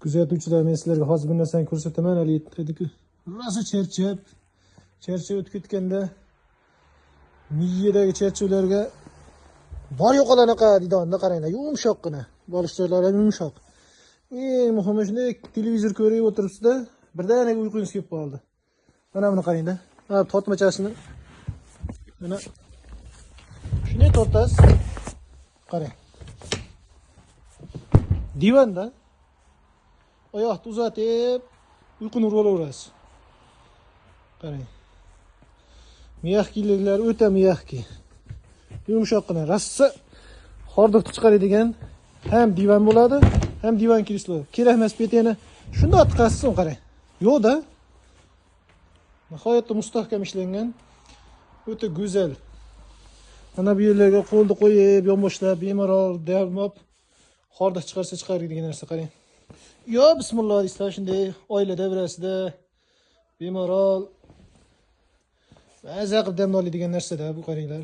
Kuzatuvchilar, men sizlarga hozir bir narsani ko'rsataman. Hali aytdik-ku. Rosa charchab o'tib ketganda miyadagi charchavlarga bor yo'qol anaqa didonni qaranglar, yumshoqqina. Bolishtirlar ham yumshoq. Eng muhimi shunday televizor ko'rib o'tiribsizda, birdaniga uyqungiz kelib qoldi. Mana buni qaranglar. Ha, tortmachasini. Mana shunday tortasiz. Qarang. Divanda oyoqni uzatib uyquni urib olaverasiz. Qarang. Miyahkiliklar o'ta miyahki. Yumshoqqina, rassa hordiqni chiqaradigan ham divan bo'ladi, ham divan kreslo. Kerak emas peteni shunday tiqasiz, qarang. Yo'qda. Nihoyatda mustahkam ishlangan. O'ta go'zal. Mana bu yerlarga qo'lni qo'yib, yonboshlab, bemalol davomlab hordiq chiqarsa chiqaradigan narsa, qarang. Yo, bismillah deysizlar, shunday oila davrasida bemalol maza qilib dam oladigan narsa-da bu, qaranglar.